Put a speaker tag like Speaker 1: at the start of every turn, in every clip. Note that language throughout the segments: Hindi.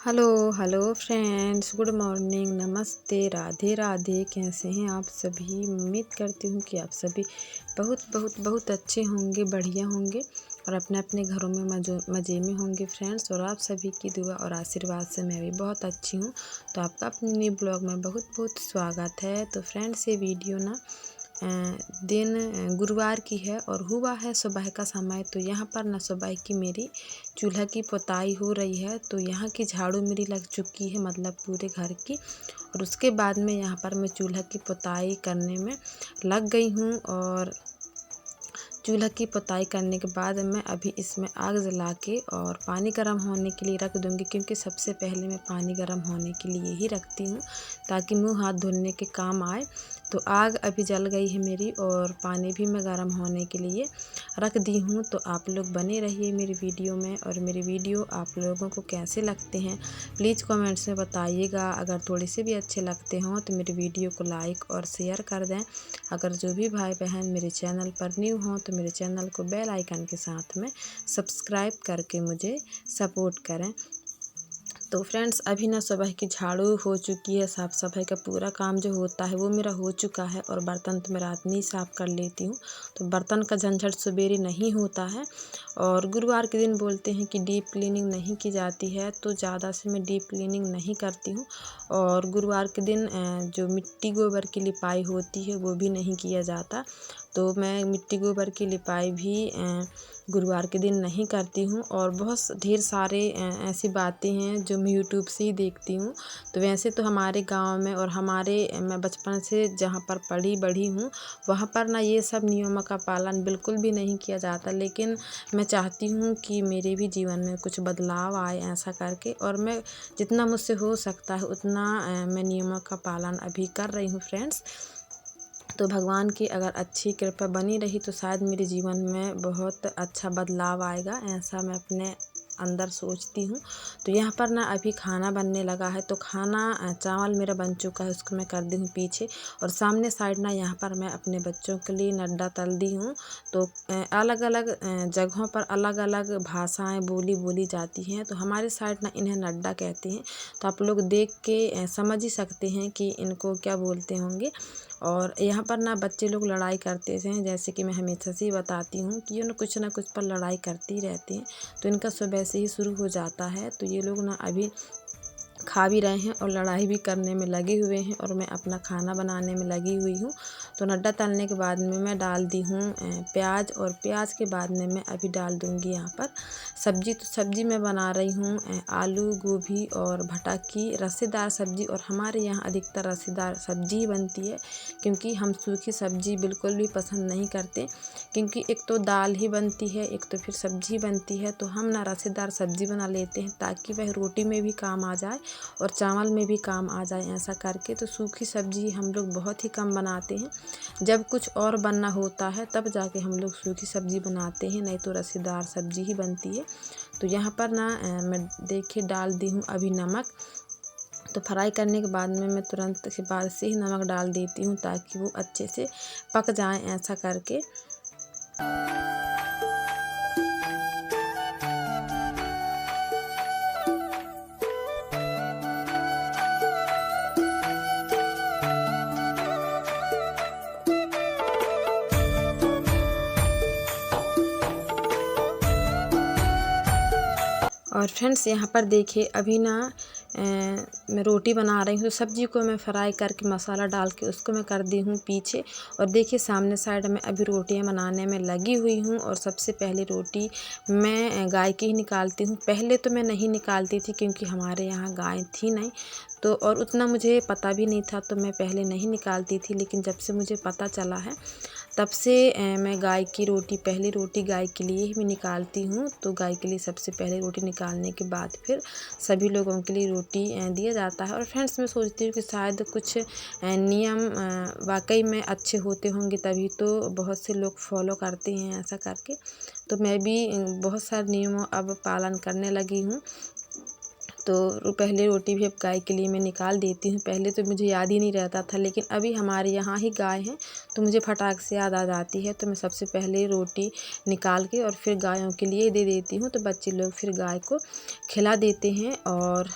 Speaker 1: Hello hello friends, good morning, नमस्ते, राधे राधे। कैसे हैं आप सभी? उम्मीद करती हूँ कि आप सभी बहुत बहुत बहुत अच्छे होंगे, बढ़िया होंगे और अपने अपने घरों में मज़े में होंगे फ्रेंड्स। और आप सभी की दुआ और आशीर्वाद से मैं भी बहुत अच्छी हूँ। तो आपका अपने न्यू ब्लॉग में बहुत बहुत स्वागत है। तो फ्रेंड्स, ये वीडियो ना दिन गुरुवार की है और हुआ है सुबह का समय। तो यहाँ पर ना सुबह की मेरी चूल्हा की पुताई हो रही है। तो यहाँ की झाड़ू मेरी लग चुकी है, मतलब पूरे घर की। और उसके बाद में यहाँ पर मैं चूल्हा की पुताई करने में लग गई हूँ। और चूल्हा की पुताई करने के बाद मैं अभी इसमें आग जला के और पानी गर्म होने के लिए रख दूँगी, क्योंकि सबसे पहले मैं पानी गर्म होने के लिए ही रखती हूँ ताकि मुँह हाथ धुलने के काम आए। तो आग अभी जल गई है मेरी और पानी भी मैं गर्म होने के लिए रख दी हूँ। तो आप लोग बने रहिए मेरी वीडियो में। और मेरी वीडियो आप लोगों को कैसे लगते हैं प्लीज़ कमेंट्स में बताइएगा। अगर थोड़े से भी अच्छे लगते हों तो मेरी वीडियो को लाइक और शेयर कर दें। अगर जो भी भाई बहन मेरे चैनल पर न्यू हों तो मेरे चैनल को बेल आइकन के साथ में सब्सक्राइब करके मुझे सपोर्ट करें। तो फ्रेंड्स, अभी ना सुबह की झाड़ू हो चुकी है, साफ़ सफाई का पूरा काम जो होता है वो मेरा हो चुका है। और बर्तन तो मैं रात में ही साफ़ कर लेती हूँ, तो बर्तन का झंझट सवेरे नहीं होता है। और गुरुवार के दिन बोलते हैं कि डीप क्लीनिंग नहीं की जाती है, तो ज़्यादा से मैं डीप क्लीनिंग नहीं करती हूँ। और गुरुवार के दिन जो मिट्टी गोबर की लिपाई होती है वो भी नहीं किया जाता। तो मैं मिट्टी गोबर की लिपाई भी गुरुवार के दिन नहीं करती हूँ। और बहुत ढेर सारे ऐसी बातें हैं जो मैं यूट्यूब से ही देखती हूँ। तो वैसे तो हमारे गांव में और मैं बचपन से जहाँ पर पढ़ी बढ़ी हूँ वहाँ पर ना ये सब नियमों का पालन बिल्कुल भी नहीं किया जाता। लेकिन मैं चाहती हूँ कि मेरे भी जीवन में कुछ बदलाव आए ऐसा करके। और मैं जितना मुझसे हो सकता है उतना मैं नियमों का पालन अभी कर रही हूँ फ्रेंड्स। तो भगवान की अगर अच्छी कृपा बनी रही तो शायद मेरे जीवन में बहुत अच्छा बदलाव आएगा, ऐसा मैं अपने अंदर सोचती हूँ। तो यहाँ पर ना अभी खाना बनने लगा है। तो खाना चावल मेरा बन चुका है, उसको मैं कर दी हूँ पीछे। और सामने साइड ना यहाँ पर मैं अपने बच्चों के लिए नड्डा तल दी हूँ। तो अलग अलग जगहों पर अलग अलग भाषाएं बोली जाती हैं। तो हमारे साइड ना इन्हें नड्डा कहते हैं। तो आप लोग देख के समझ ही सकते हैं कि इनको क्या बोलते होंगे। और यहाँ पर ना बच्चे लोग लड़ाई करते हैं, जैसे कि मैं हमेशा से ही बताती हूँ कि ये ना कुछ पर लड़ाई करती रहती हैं। तो इनका सुबह से ही शुरू हो जाता है। तो ये लोग ना अभी खा भी रहे हैं और लड़ाई भी करने में लगे हुए हैं और मैं अपना खाना बनाने में लगी हुई हूँ। तो नड्डा तलने के बाद में मैं डाल दी हूँ प्याज। और प्याज के बाद में मैं अभी डाल दूँगी यहाँ पर सब्जी। तो सब्जी मैं बना रही हूँ आलू गोभी और भटा की रसेदार सब्जी। और हमारे यहाँ अधिकतर रसेदार सब्जी ही बनती है, क्योंकि हम सूखी सब्जी बिल्कुल भी पसंद नहीं करते। क्योंकि एक तो दाल ही बनती है, एक तो फिर सब्जी बनती है। तो हम ना रसेदार सब्जी बना लेते हैं ताकि वह रोटी में भी काम आ जाए और चावल में भी काम आ जाए ऐसा करके। तो सूखी सब्जी हम लोग बहुत ही कम बनाते हैं। जब कुछ और बनना होता है तब जाके हम लोग सूखी सब्जी बनाते हैं, नहीं तो रसेदार सब्जी ही बनती है। तो यहाँ पर ना मैं देखिए डाल दी हूँ अभी नमक। तो फ्राई करने के बाद में मैं तुरंत के बाद से ही नमक डाल देती हूँ ताकि वो अच्छे से पक जाए ऐसा करके। और फ्रेंड्स, यहाँ पर देखिए अभी ना मैं रोटी बना रही हूँ। तो सब्जी को मैं फ्राई करके मसाला डाल के उसको मैं कर दी हूँ पीछे। और देखिए सामने साइड में अभी रोटियाँ बनाने में लगी हुई हूँ। और सबसे पहले रोटी मैं गाय की ही निकालती हूँ। पहले तो मैं नहीं निकालती थी क्योंकि हमारे यहाँ गाय थी नहीं, तो और उतना मुझे पता भी नहीं था, तो मैं पहले नहीं निकालती थी। लेकिन जब से मुझे पता चला है तब से मैं गाय की रोटी, पहली रोटी गाय के लिए ही मैं निकालती हूँ। तो गाय के लिए सबसे पहले रोटी निकालने के बाद फिर सभी लोगों के लिए रोटी दिया जाता है। और फ्रेंड्स, मैं सोचती हूँ कि शायद कुछ नियम वाकई में अच्छे होते होंगे, तभी तो बहुत से लोग फॉलो करते हैं ऐसा करके। तो मैं भी बहुत सारे नियमों अब पालन करने लगी हूँ। तो पहले रोटी भी अब गाय के लिए मैं निकाल देती हूँ। पहले तो मुझे याद ही नहीं रहता था, लेकिन अभी हमारे यहाँ ही गाय है तो मुझे फटाक से याद आ जाती है। तो मैं सबसे पहले रोटी निकाल के और फिर गायों के लिए दे देती हूँ। तो बच्चे लोग फिर गाय को खिला देते हैं। और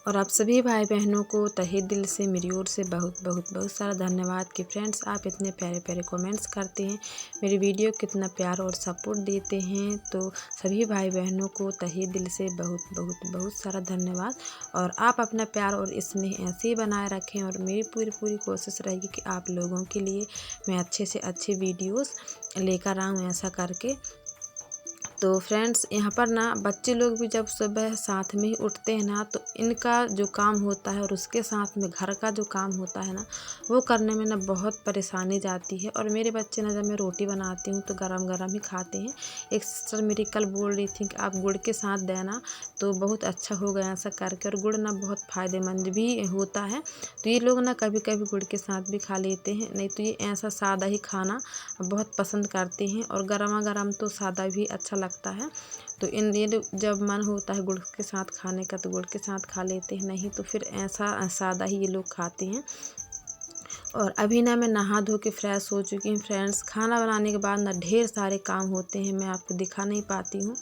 Speaker 1: और आप सभी भाई बहनों को तहे दिल से मेरी ओर से बहुत बहुत बहुत सारा धन्यवाद कि फ्रेंड्स आप इतने प्यारे प्यारे कमेंट्स करते हैं, मेरी वीडियो कितना प्यार और सपोर्ट देते हैं। तो सभी भाई बहनों को तहे दिल से बहुत बहुत बहुत सारा धन्यवाद। और आप अपना प्यार और स्नेह ऐसे ही बनाए रखें और मेरी पूरी पूरी कोशिश रहेगी कि आप लोगों के लिए मैं अच्छे से अच्छे वीडियोज़ लेकर आऊँ ऐसा करके। तो फ्रेंड्स यहाँ पर ना बच्चे लोग भी जब सुबह साथ में ही उठते हैं ना, तो इनका जो काम होता है और उसके साथ में घर का जो काम होता है ना, वो करने में ना बहुत परेशानी जाती है। और मेरे बच्चे ना जब मैं रोटी बनाती हूँ तो गरम गरम ही खाते हैं। एक सिस्टर मेरी कल बोल रही थी कि आप गुड़ के साथ देना तो बहुत अच्छा होगा ऐसा करके। और गुड़ ना बहुत फ़ायदेमंद भी होता है, तो ये लोग ना कभी कभी गुड़ के साथ भी खा लेते हैं, नहीं तो ये ऐसा सादा ही खाना बहुत पसंद करते हैं। और गरमा गरम तो सादा भी अच्छा लगता है। तो ये जब मन होता है गुड़ के साथ खाने का तो गुड़ के साथ खा लेते हैं, नहीं तो फिर ऐसा सादा ही ये लोग खाते हैं। और अभी ना मैं नहा धो के फ्रेश हो चुकी हूँ फ्रेंड्स। खाना बनाने के बाद ना ढेर सारे काम होते हैं, मैं आपको दिखा नहीं पाती हूँ।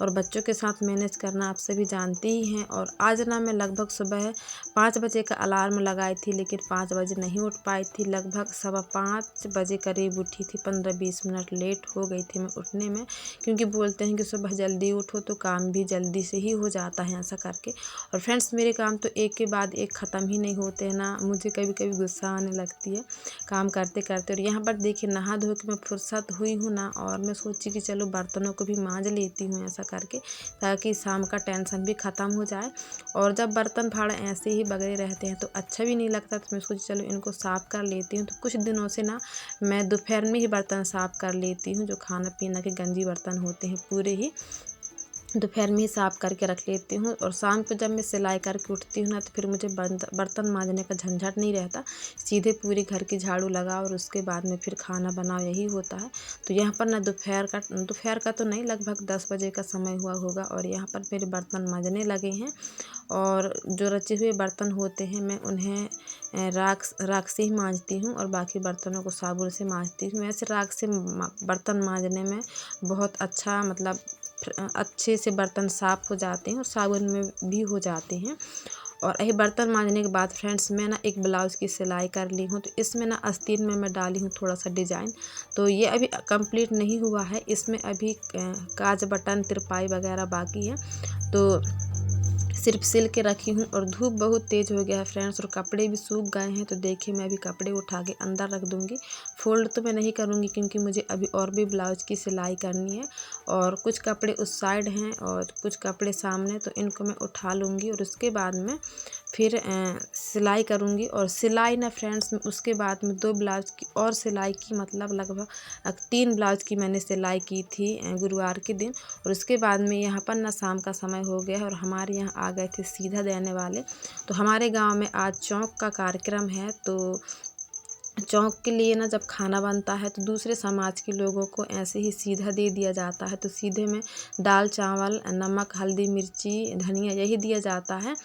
Speaker 1: और बच्चों के साथ मैनेज करना आप सभी जानते ही हैं। और आज ना मैं लगभग सुबह 5 बजे का अलार्म लगाई थी, लेकिन 5 बजे नहीं उठ पाई थी। लगभग 5:15 बजे करीब उठी थी, 15-20 मिनट लेट हो गई थी मैं उठने में, क्योंकि बोलते हैं कि सुबह जल्दी उठो तो काम भी जल्दी से ही हो जाता है ऐसा करके। और फ्रेंड्स मेरे काम तो एक के बाद एक ख़त्म ही नहीं होते हैं ना, मुझे कभी कभी गुस्सा आने लगती है काम करते करते। और यहाँ पर देखिए नहा धो के मैं फुर्सत हुई हूँ ना, और मैं सोची कि चलो बर्तनों को भी मांज लेती हूँ ऐसा करके, ताकि शाम का टेंशन भी ख़त्म हो जाए। और जब बर्तन फाड़ ऐसे ही बगड़े रहते हैं तो अच्छा भी नहीं लगता, तो मैं सोची चलो इनको साफ़ कर लेती हूँ। तो कुछ दिनों से ना मैं दोपहर में ही बर्तन साफ़ कर लेती हूँ, जो खाना पीना के गंजी बर्तन होते हैं पूरे ही दोपहर में ही साफ़ करके रख लेती हूँ। और शाम को जब मैं सिलाई करके उठती हूँ ना, तो फिर मुझे बर्तन मांजने का झंझट नहीं रहता, सीधे पूरी घर की झाड़ू लगाओ और उसके बाद में फिर खाना बनाओ, यही होता है। तो यहाँ पर ना दोपहर का तो नहीं, लगभग 10 बजे का समय हुआ होगा और यहाँ पर मेरे बर्तन मांजने लगे हैं। और जो रचे हुए बर्तन होते हैं मैं उन्हें राख से ही मांजती हूँ, और बाकी बर्तनों को साबुन से मांजती हूँ। वैसे राख से बर्तन मांजने में बहुत अच्छा, मतलब अच्छे से बर्तन साफ़ हो जाते हैं और साबुन में भी हो जाते हैं। और यही बर्तन मांजने के बाद फ्रेंड्स मैं ना एक ब्लाउज़ की सिलाई कर ली हूँ, तो इसमें ना आस्तीन में मैं डाली हूँ थोड़ा सा डिजाइन। तो ये अभी कंप्लीट नहीं हुआ है, इसमें अभी काज बटन तिरपाई वगैरह बाकी है, तो सिर्फ सिल के रखी हूँ। और धूप बहुत तेज़ हो गया है फ्रेंड्स, और कपड़े भी सूख गए हैं, तो देखिए मैं अभी कपड़े उठा के अंदर रख दूँगी। फोल्ड तो मैं नहीं करूँगी क्योंकि मुझे अभी और भी ब्लाउज की सिलाई करनी है, और कुछ कपड़े उस साइड हैं और कुछ कपड़े सामने, तो इनको मैं उठा लूँगी और उसके बाद में फिर सिलाई करूँगी। और सिलाई ना फ्रेंड्स उसके बाद में 2 ब्लाउज की और सिलाई की, मतलब लगभग 3 ब्लाउज की मैंने सिलाई की थी गुरुवार के दिन। और उसके बाद में यहाँ पर ना शाम का समय हो गया और हमारे यहाँ आ गए थे सीधा देने वाले। तो हमारे गांव में आज चौक का कार्यक्रम है, तो चौक के लिए ना जब खाना बनता है तो दूसरे समाज के लोगों को ऐसे ही सीधा दे दिया जाता है। तो सीधे में दाल चावल नमक हल्दी मिर्ची धनिया यही दिया जाता है।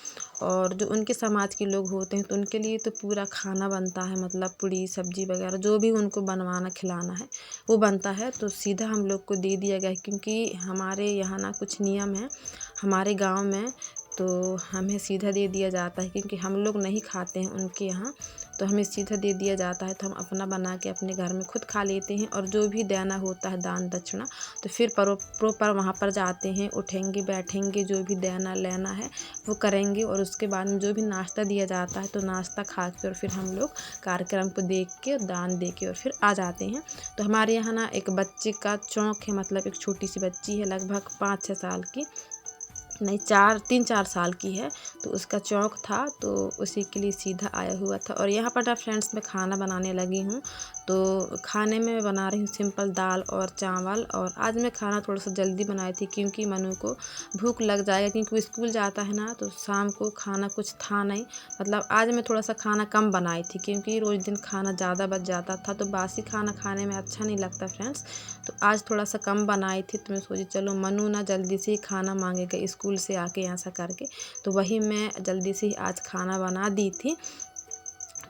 Speaker 1: और जो उनके समाज के लोग होते हैं तो उनके लिए तो पूरा खाना बनता है, मतलब पूड़ी सब्जी वगैरह जो भी उनको बनवाना खिलाना है वो बनता है। तो सीधा हम लोग को दे दिया गया है, क्योंकि हमारे यहाँ ना कुछ नियम है हमारे गांव में, तो हमें सीधा दे दिया जाता है, क्योंकि हम लोग नहीं खाते हैं उनके यहाँ, तो हमें सीधा दे दिया जाता है। तो हम अपना बना के अपने घर में खुद खा लेते हैं, और जो भी देना होता है दान दक्षिणा तो फिर प्रॉपर वहाँ पर जाते हैं, उठेंगे बैठेंगे, जो भी देना लेना है वो करेंगे। और उसके बाद में जो भी नाश्ता दिया जाता है तो नाश्ता खा के और फिर हम लोग कार्यक्रम को देख के दान दे के और फिर आ जाते हैं। तो हमारे यहाँ ना एक बच्चे का चौक है, मतलब एक छोटी सी बच्ची है लगभग 5-6 साल की, नहीं 3-4 साल की है, तो उसका चौक था, तो उसी के लिए सीधा आया हुआ था। और यहाँ पर ना फ्रेंड्स मैं खाना बनाने लगी हूँ, तो खाने में मैं बना रही हूँ सिंपल दाल और चावल। और आज मैं खाना थोड़ा सा जल्दी बनाई थी, क्योंकि मनु को भूख लग जाएगा, क्योंकि वो स्कूल जाता है ना, तो शाम को खाना कुछ था नहीं। मतलब आज मैं थोड़ा सा खाना कम बनाई थी, क्योंकि रोज़ दिन खाना ज़्यादा बच जाता था, तो बासी खाना खाने में अच्छा नहीं लगता फ्रेंड्स। तो आज थोड़ा सा कम बनाई थी, तो मैं सोची चलो मनु ना जल्दी से ही खाना मांगेगा स्कूल से आके ऐसा करके, तो वही मैं जल्दी से ही आज खाना बना दी थी।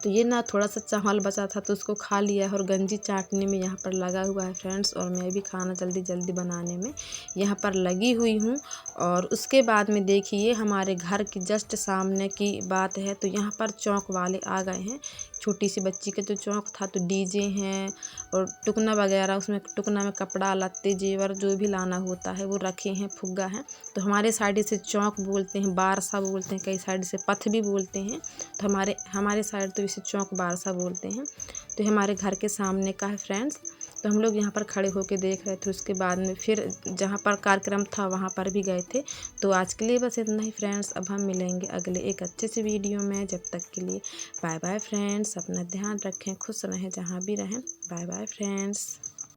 Speaker 1: तो ये ना थोड़ा सा चावल बचा था तो उसको खा लिया है और गंजी चाटने में यहाँ पर लगा हुआ है फ्रेंड्स। और मैं भी खाना जल्दी जल्दी बनाने में यहाँ पर लगी हुई हूँ। और उसके बाद में देखिए हमारे घर की जस्ट सामने की बात है तो यहाँ पर चौक वाले आ गए हैं। छोटी सी बच्ची का जो चौक था तो डीजे हैं और टुकना वगैरह, उसमें टुकना में कपड़ा लत्ते जेवर जो भी लाना होता है वो रखे हैं, फुग्गा है। तो हमारे साइड से चौक बोलते हैं, बारसा बोलते हैं, कई साइड से पथ भी बोलते हैं। तो हमारे साइड तो इसे चौक बारसा बोलते हैं। तो हमारे घर के सामने का है फ्रेंड्स। तो हम लोग यहाँ पर खड़े होके देख रहे थे। उसके बाद में फिर जहाँ पर कार्यक्रम था वहाँ पर भी गए थे। तो आज के लिए बस इतना ही फ्रेंड्स। अब हम मिलेंगे अगले एक अच्छे से वीडियो में। जब तक के लिए बाय बाय फ्रेंड्स। अपना ध्यान रखें, खुश रहें जहाँ भी रहें। Bye bye friends.